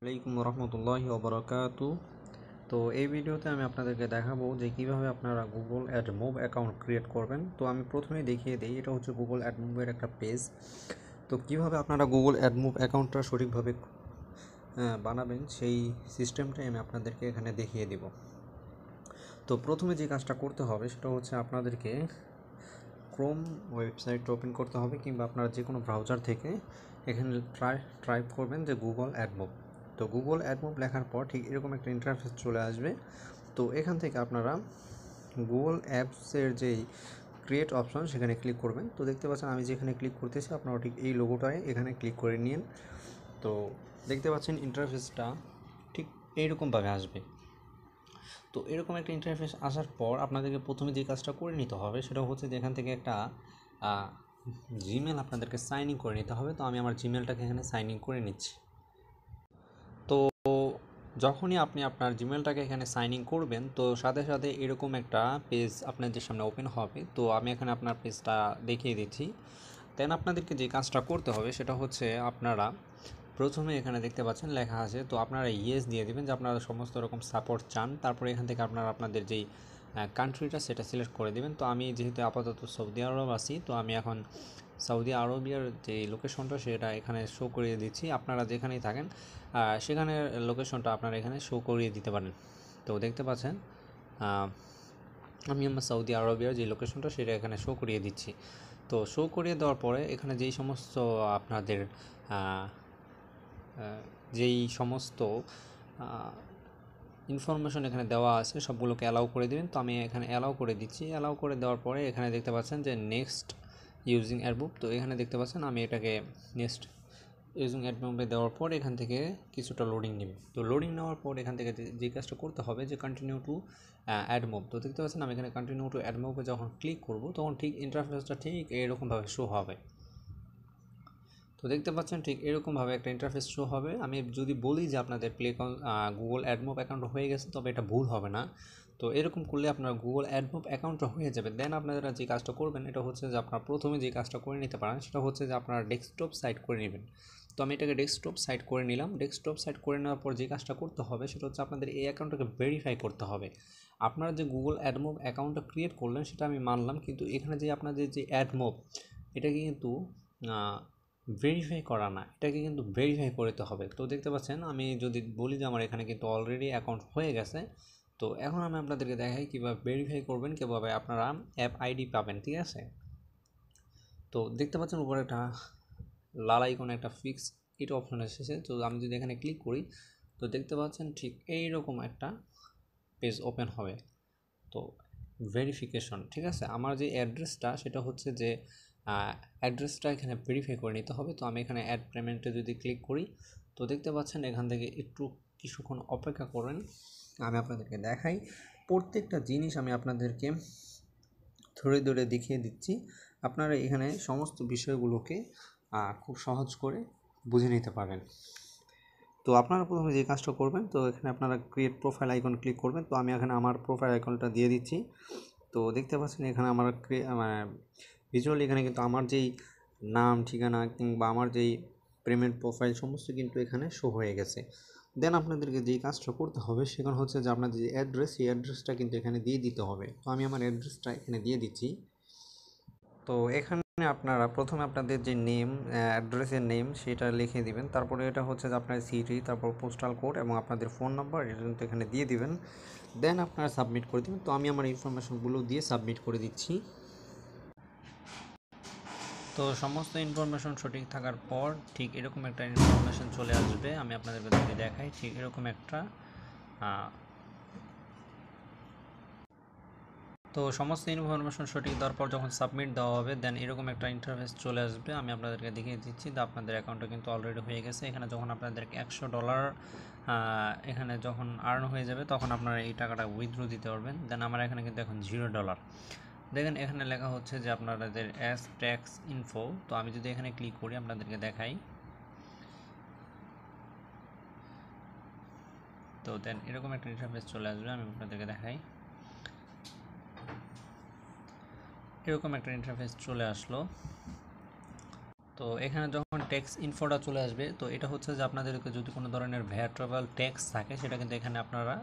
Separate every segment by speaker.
Speaker 1: আলাইকুম রহমতুল্লাহি ওয়া বারাকাতু। তো এই ভিডিওতে আমি আপনাদেরকে দেখাবো যে কিভাবে আপনারা গুগল অ্যাডমোব অ্যাকাউন্ট ক্রিয়েট করবেন। তো আমি প্রথমেই দেখিয়ে দিই, এটা হচ্ছে গুগল অ্যাডমোবের একটা পেজ। তো কিভাবে আপনারা গুগল অ্যাডমোব অ্যাকাউন্টটা সঠিকভাবে বানাবেন সেই সিস্টেমটাই আমি আপনাদেরকে এখানে দেখিয়ে দিব। তো প্রথমে যে কাজটা করতে হবে সেটা হচ্ছে আপনাদেরকে ক্রোম ওয়েবসাইট ওপেন করতে হবে, কিংবা আপনারা যে কোনো ব্রাউজার থেকে এখানে টাইপ করবেন যে গুগল অ্যাডমোব। তো গুগল অ্যাডমোব লেখার পর ঠিক এরকম একটা ইন্টারফেস চলে আসবে। তো এখান থেকে আপনারা গুগল অ্যাপসের যেই ক্রিয়েট অপশন সেখানে ক্লিক করবেন। তো দেখতে পাচ্ছেন আমি যেখানে ক্লিক করতেছি আপনারা ঠিক এই লোগোটায় এখানে ক্লিক করে নিন। তো দেখতে পাচ্ছেন ইন্টারফেসটা ঠিক এইরকমভাবে আসবে। তো এরকম একটা ইন্টারফেস আসার পর আপনাদেরকে প্রথমে যে কাজটা করে নিতে হবে সেটা হচ্ছে যে এখান থেকে একটা জিমেল আপনাদেরকে সাইন ইন করে নিতে হবে। তো আমি আমার জিমেলটাকে এখানে সাইন ইন করে নিচ্ছি। তো যখনই আপনি আপনার জিমেলটাকে এখানে সাইন ইন করবেন তো সাথে সাথে এরকম একটা পেজ আপনাদের সামনে ওপেন হবে। তো আমি এখানে আপনার পেজটা দেখিয়ে দিচ্ছি। দেন আপনাদেরকে যে কাজটা করতে হবে সেটা হচ্ছে আপনারা প্রথমে এখানে দেখতে পাচ্ছেন লেখা আছে, তো আপনারা ইয়েস দিয়ে দেবেন যে আপনারা সমস্ত রকম সাপোর্ট চান। তারপরে এখান থেকে আপনারা আপনাদের যেই কান্ট্রিটা সেটা সিলেক্ট করে দেবেন। তো আমি যেহেতু আপাতত সৌদি আরব আছি, তো আমি এখন সৌদি আরবিয়ার যে লোকেশনটা সেটা এখানে শো করিয়ে দিচ্ছি। আপনারা যেখানেই থাকেন সেখানে লোকেশনটা আপনারা এখানে শো করিয়ে দিতে পারেন। তো দেখতে পাচ্ছেন আমি আমার সৌদি আরবিয়ার যে লোকেশনটা সেটা এখানে শো করিয়ে দিচ্ছি। তো শো করিয়ে দেওয়ার পরে এখানে যেই সমস্ত আপনাদের যেই সমস্ত ইনফরমেশন এখানে দেওয়া আছে সবগুলোকে অ্যালাউ করে দেবেন। তো আমি এখানে অ্যালাউ করে দিচ্ছি। অ্যালাউ করে দেওয়ার পরে এখানে দেখতে পাচ্ছেন যে নেক্সট ইউজিং অ্যাডমোব। তো এখানে দেখতে পাচ্ছেন আমি এটাকে নেক্সট ইউজিং অ্যাডমোবে দেওয়ার পর এখান থেকে কিছুটা লোডিং নেবে। তো লোডিং নেওয়ার পর এখান থেকে যে কাজটা করতে হবে যে কন্টিনিউ টু অ্যাডমোব। তো দেখতে পাচ্ছেন আমি এখানে কন্টিনিউ টু অ্যাডমোবে যখন ক্লিক করব তখন ঠিক ইন্টারফেসটা ঠিক এরকমভাবে শো হবে। তো দেখতে পাচ্ছেন ঠিক এরকমভাবে একটা ইন্টারফেস শো হবে। আমি যদি বলি যে আপনাদের গুগল অ্যাডমোব অ্যাকাউন্ট হয়ে গেছে, তবে এটা ভুল হবে না। তো এরকম করলে আপনার গুগল অ্যাডমোব অ্যাকাউন্টটা হয়ে যাবে। দেন আপনারা যে কাজটা করবেন এটা হচ্ছে যে আপনার প্রথমে যে কাজটা করে নিতে পারেন সেটা হচ্ছে যে আপনার ডেস্কটপ সাইট করে নেবেন। তো আমি এটাকে ডেস্কটপ সাইট করে নিলাম। ডেস্কটপ সাইট করে নেওয়ার পর যে কাজটা করতে হবে সেটা হচ্ছে আপনাদের এই অ্যাকাউন্টটাকে ভেরিফাই করতে হবে। আপনারা যে গুগল অ্যাডমোব অ্যাকাউন্টটা ক্রিয়েট করলেন সেটা আমি মানলাম, কিন্তু এখানে যে আপনাদের যে অ্যাডমোব এটাকে কিন্তু ভেরিফাই করা না, এটাকে কিন্তু ভেরিফাই করতে হবে। তো দেখতে পাচ্ছেন আমি যদি বলি যে আমার এখানে কিন্তু অলরেডি অ্যাকাউন্ট হয়ে গেছে। তো এখন আমি আপনাদেরকে দেখাই কীভাবে ভেরিফাই করবেন, কীভাবে আপনারা অ্যাপ আইডি পাবেন। ঠিক আছে, তো দেখতে পাচ্ছেন উপরে একটা লাল আইকনে একটা ফিক্স এটা অপশন এসেছে। তো আমি যদি এখানে ক্লিক করি তো দেখতে পাচ্ছেন ঠিক এইরকম একটা পেজ ওপেন হবে। তো ভেরিফিকেশন, ঠিক আছে, আমার যে অ্যাড্রেসটা সেটা হচ্ছে যে অ্যাড্রেসটা এখানে ভেরিফাই করে নিতে হবে। তো আমি এখানে অ্যাড পেমেন্টে যদি ক্লিক করি তো দেখতে পাচ্ছেন এখান থেকে একটু কিছুক্ষণ অপেক্ষা করেন, আমি আপনাদেরকে দেখাই। প্রত্যেকটা জিনিস আমি আপনাদেরকে ধরে ধরে দেখিয়ে দিচ্ছি। আপনারা এখানে সমস্ত বিষয়গুলোকে খুব সহজ করে বুঝে নিতে পারবেন। তো আপনারা প্রথমে যে কাজটা করবেন, তো এখানে আপনারা ক্রিয়েট প্রোফাইল আইকন ক্লিক করবেন। তো আমি এখানে আমার প্রোফাইল আইকনটা দিয়ে দিচ্ছি। তো দেখতে পাচ্ছেন এখানে আমার ভিজুয়ালি এখানে কিন্তু আমার যেই নাম, ঠিকানা কিংবা আমার যেই পেমেন্ট প্রোফাইল সমস্ত কিন্তু এখানে শো হয়ে গেছে। দেন আপনাদেরকে যেই কাজটা করতে হবে সেখানে হচ্ছে যে আপনাদের যে অ্যাড্রেস, সেই অ্যাড্রেসটা কিন্তু এখানে দিয়ে দিতে হবে। তো আমি আমার অ্যাড্রেসটা এখানে দিয়ে দিচ্ছি। তো এখানে আপনারা প্রথমে আপনাদের যে নেম, অ্যাড্রেসের নেম সেটা লিখে দিবেন। তারপরে এটা হচ্ছে যে আপনার সিটি, তারপর পোস্টাল কোড এবং আপনাদের ফোন নাম্বার এটা কিন্তু এখানে দিয়ে দিবেন। দেন আপনারা সাবমিট করে দেবেন। তো আমি আমার ইনফরমেশনগুলো দিয়ে সাবমিট করে দিচ্ছি। তো সমস্ত ইনফরমেশন সঠিক থাকার পর ঠিক এরকম একটা ইনফরমেশন চলে আসবে। আমি আপনাদেরকে যদি দেখাই ঠিক এরকম একটা তো সমস্ত ইনফরমেশন সঠিক দেওয়ার পর যখন সাবমিট দেওয়া হবে দেন এরকম একটা ইন্টারফেস চলে আসবে। আমি আপনাদেরকে দেখিয়ে দিচ্ছি। তো আপনাদের অ্যাকাউন্টটা কিন্তু অলরেডি হয়ে গেছে। এখানে যখন আপনাদেরকে $100 এখানে যখন আর্ন হয়ে যাবে তখন আপনারা এই টাকাটা উইথড্র দিতে পারবেন। দেন আমার এখানে কিন্তু এখন $0। দেখেন এখানে লেখা হচ্ছে যে আপনাদের অ্যাস ট্যাক্স ইনফো। তো আমি যদি এখানে ক্লিক করি আপনাদেরকে দেখাই, তো দেন এরকম একটা ইন্টারফেস চলে আসবে। আমি আপনাদেরকে দেখাই, এরকম একটা ইন্টারফেস চলে আসলো। তো এখানে যখন ট্যাক্স ইনফোটা চলে আসবে, তো এটা হচ্ছে যে আপনাদেরকে যদি কোনো ধরনের ভ্যাট ট্রাভেল ট্যাক্স থাকে সেটা কিন্তু এখানে আপনারা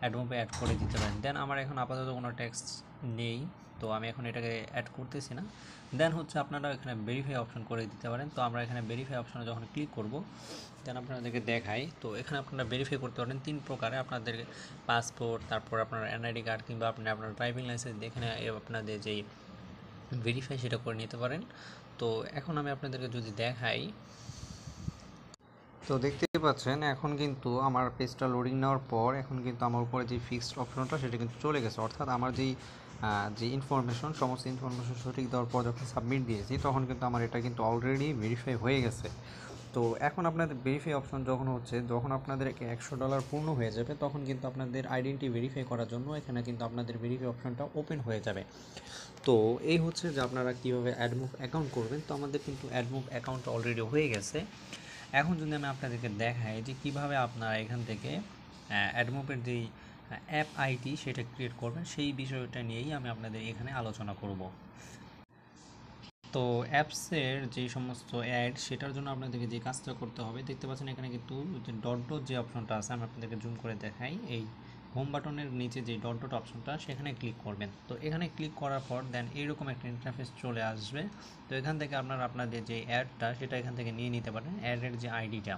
Speaker 1: অ্যাডমোবে অ্যাড করে দিতে পারেন। দেন আমার এখন আপাতত কোনো ট্যাক্স নেই, তো আমি এখন এটাকে অ্যাড করতেছি না। দেন হচ্ছে আপনারা এখানে ভেরিফাই অপশন করে দিতে পারেন। তো আমরা এখানে ভেরিফাই অপশনে যখন ক্লিক করব, দেন আপনাদেরকে দেখাই। তো এখানে আপনারা ভেরিফাই করতে পারেন 3 প্রকারে, আপনাদের পাসপোর্ট, তারপর আপনার এনআইডি কার্ড, কিংবা আপনি আপনার ড্রাইভিং লাইসেন্স এখানে আপনাদের যেই ভেরিফাই সেটা করে নিতে পারেন। তো এখন আমি আপনাদেরকে যদি দেখাই, তো দেখতেই পাচ্ছেন এখন কিন্তু আমার পেজটা লোডিং নেওয়ার পর এখন কিন্তু আমার উপরে যে ফিক্সড অপশনটা সেটা কিন্তু চলে গেছে, অর্থাৎ আমার যে ইনফরমেশন, সমস্ত ইনফরমেশন সঠিক দেওয়ার পর যখন সাবমিট দিয়েছি তখন কিন্তু আমার এটা কিন্তু অলরেডি ভেরিফাই হয়ে গেছে। তো এখন আপনাদের ভেরিফাই অপশন যখন হচ্ছে, যখন আপনাদের $100 পূর্ণ হয়ে যাবে তখন কিন্তু আপনাদের আইডেন্টি ভেরিফাই করার জন্য এখানে কিন্তু আপনাদের ভেরিফাই অপশনটা ওপেন হয়ে যাবে। তো এই হচ্ছে যে আপনারা কীভাবে অ্যাডমুভ অ্যাকাউন্ট করবেন। তো আমাদের কিন্তু অ্যাডমুভ অ্যাকাউন্ট অলরেডি হয়ে গেছে। এখন যদি আমি আপনাদেরকে দেখাই যে কিভাবে আপনারা এখান থেকে অ্যাডমোবের যেই অ্যাপ আইডি সেটা ক্রিয়েট করবেন, সেই বিষয়টা নিয়েই আমি আপনাদের এখানে আলোচনা করব। তো অ্যাপসের যেই সমস্ত অ্যাড, সেটার জন্য আপনাদেরকে যে কাজটা করতে হবে, দেখতে পাচ্ছেন এখানে কিন্তু যে ডট ডট যে অপশনটা আছে, আমি আপনাদেরকে জুম করে দেখাই। এই হোম বাটনের নিচে যে ডট ডট অপশনটা সেখানে ক্লিক করবেন। তো এখানে ক্লিক করার পর দেন এইরকম একটা ইন্টারফেস চলে আসবে। তো এখান থেকে আপনারা আপনাদের যে অ্যাডটা সেটা এখান থেকে নিয়ে নিতে পারেন, অ্যাডের যে আইডিটা।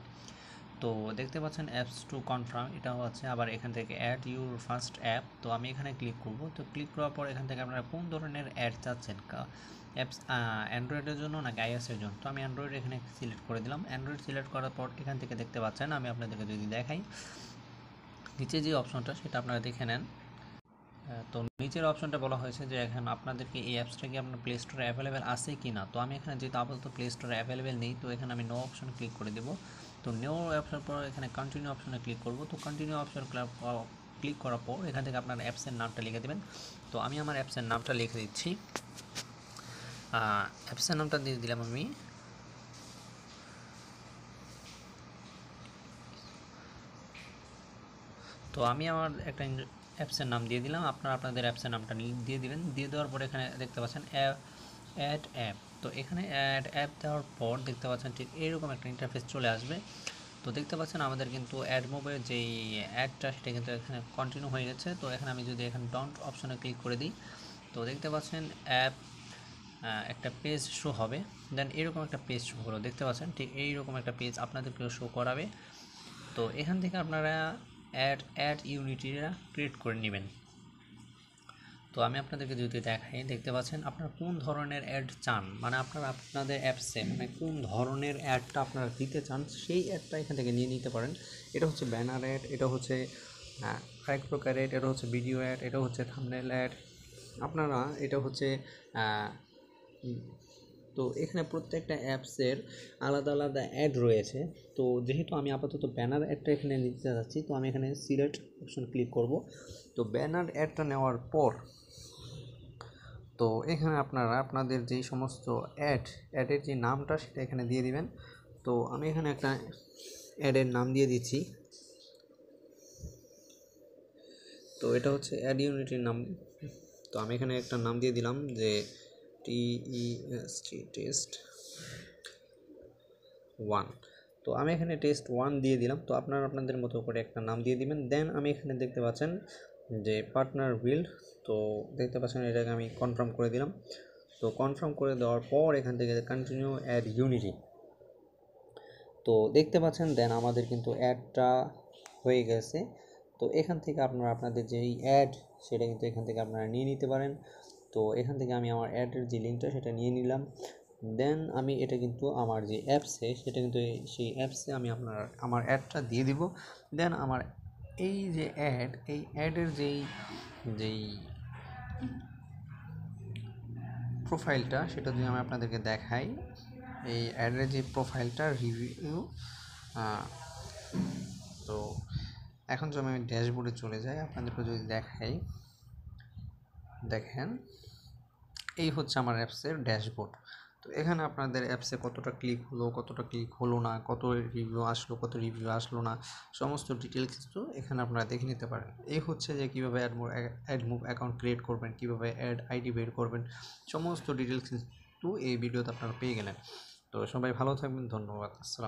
Speaker 1: তো দেখতে পাচ্ছেন অ্যাপস টু কনফার্ম, এটা হচ্ছে আবার এখান থেকে অ্যাড ইউর ফার্স্ট অ্যাপ। তো আমি এখানে ক্লিক করব। তো ক্লিক করার পর এখান থেকে আপনারা কোন ধরনের অ্যাড চাচ্ছেন, অ্যাপস অ্যান্ড্রয়েডের জন্য নাকি আইওএসের জন্য। তো আমি অ্যান্ড্রয়েড এখানে সিলেক্ট করে দিলাম। অ্যান্ড্রয়েড সিলেক্ট করার পর এখান থেকে দেখতে পাচ্ছেন, আমি আপনাদেরকে যদি দেখাই নিচে যে অপশনটা সেটা আপনারা দেখে নেন। তো নিচের অপশনটা বলা হয়েছে যে এখন আপনাদেরকে এই অ্যাপসটা কি আপনার প্লে স্টোরে অ্যাভেলেবেল আছে কি না। তো আমি এখানে যেহেতু আপাতত প্লে স্টোরে অ্যাভেলেবেল নেই, তো এখানে আমি নো অপশনে ক্লিক করে দেবো। তো নো অপশন পর এখানে কন্টিনিউ অপশনে ক্লিক করব। তো কন্টিনিউ অপশন ক্লিক করার পর এখান থেকে আপনার অ্যাপসের নামটা লিখে দেবেন। তো আমি আমার অ্যাপসের নামটা লিখে দিচ্ছি। অ্যাপসের নামটা দিয়ে দিলাম আমি। তো আমি আমার একটা অ্যাপসের নাম দিয়ে দিলাম, আপনারা আপনাদের অ্যাপসের নামটা দিয়ে দিবেন। দিয়ে দেওয়ার পরে এখানে দেখতে পাচ্ছেন অ্যাড অ্যাপ। তো এখানে অ্যাড অ্যাপ দেওয়ার পর দেখতে পাচ্ছেন ঠিক এইরকম একটা ইন্টারফেস চলে আসবে। তো দেখতে পাচ্ছেন আমাদের কিন্তু অ্যাডমোবের যেই অ্যাডটা সেটা কিন্তু এখানে কন্টিনিউ হয়ে গেছে। তো এখানে আমি যদি এখানে ডন্ট অপশনে ক্লিক করে দিই, তো দেখতে পাচ্ছেন অ্যাপ একটা পেজ শো হবে। দেন এরকম একটা পেজ শো হলো, দেখতে পাচ্ছেন ঠিক এইরকম একটা পেজ আপনাদেরকেও শো করাবে। তো এখান থেকে আপনারা অ্যাড ইউনিটিরা ক্রিয়েট করে নেবেন। তো আমি আপনাদেরকে যদি দেখাই, দেখতে পাচ্ছেন আপনারা কোন ধরনের অ্যাড চান, মানে আপনারা আপনাদের অ্যাপসে মানে কোন ধরনের অ্যাডটা আপনারা দিতে চান সেই অ্যাডটা এখান থেকে নিয়ে নিতে পারেন। এটা হচ্ছে ব্যানার অ্যাড, এটা হচ্ছে আরেক প্রকার অ্যাড, এটা হচ্ছে ভিডিও অ্যাড, এটা হচ্ছে থাম্বনেল অ্যাড। আপনারা এটা হচ্ছে তো এখানে প্রত্যেকটা অ্যাপসের আলাদা আলাদা অ্যাড রয়েছে। তো যেহেতু আমি আপাতত ব্যানার অ্যাডটা এখানে নিতে যাচ্ছি, তো আমি এখানে সিলেক্ট অপশন ক্লিক করব। তো ব্যানার অ্যাডটা নেওয়ার পর তো এখানে আপনারা আপনাদের যেই সমস্ত অ্যাডের যে নামটা সেটা এখানে দিয়ে দিবেন। তো আমি এখানে একটা অ্যাডের নাম দিয়ে দিচ্ছি। তো এটা হচ্ছে অ্যাড ইউনিটির নাম। তো আমি এখানে একটা নাম দিয়ে দিলাম যে টেস্ট 1। তো আমি এখানে টেস্ট 1 দিয়ে দিলাম। তো আপনারা আপনাদের মতো করে একটা নাম দিয়ে দিবেন। দেন আমি এখানে দেখতে পাচ্ছেন যে পার্টনার বিল্ড, তো দেখতে পাচ্ছেন এটাকে আমি কনফার্ম করে দিলাম। তো কনফার্ম করে দেওয়ার পর এখান থেকে কন্টিনিউ অ্যাড ইউনিটি, তো দেখতে পাচ্ছেন দেন আমাদের কিন্তু অ্যাডটা হয়ে গেছে। তো এখান থেকে আপনারা আপনাদের যেই অ্যাড সেটা কিন্তু এখান থেকে আপনারা নিয়ে নিতে পারেন। তো এখান থেকে আমি আমার অ্যাডের যে লিঙ্কটা সেটা নিয়ে নিলাম। দেন আমি এটা কিন্তু আমার যে অ্যাপসে সেটা কিন্তু সেই অ্যাপসে আমি আমার অ্যাডটা দিয়ে দিব। দেন আমার এই যে অ্যাড, এই অ্যাডের যেই প্রোফাইলটা সেটা যদি আমি আপনাদেরকে দেখাই, এই অ্যাডের যে প্রোফাইলটা রিভিউ। তো এখন যদি আমি ড্যাশবোর্ডে চলে যাই, আপনাদেরকে যদি দেখাই, দেখেন এই হচ্ছে আমার অ্যাপসের ড্যাশবোর্ড। তো এখানে আপনাদের অ্যাপসে কতটা ক্লিক হলো, কতটা ক্লিক হলো না, কত রিভিউ আসলো, কত রিভিউ আসলো না, সমস্ত ডিটেলস কিন্তু এখানে আপনারা দেখে নিতে পারেন। এই হচ্ছে যে কীভাবে অ্যাডমোব অ্যাকাউন্ট ক্রিয়েট করবেন, কীভাবে অ্যাড আইডি বের করবেন, সমস্ত ডিটেলস কিন্তু এই ভিডিওতে আপনারা পেয়ে গেলেন। তো সবাই ভালো থাকবেন, ধন্যবাদ, আসসালাম।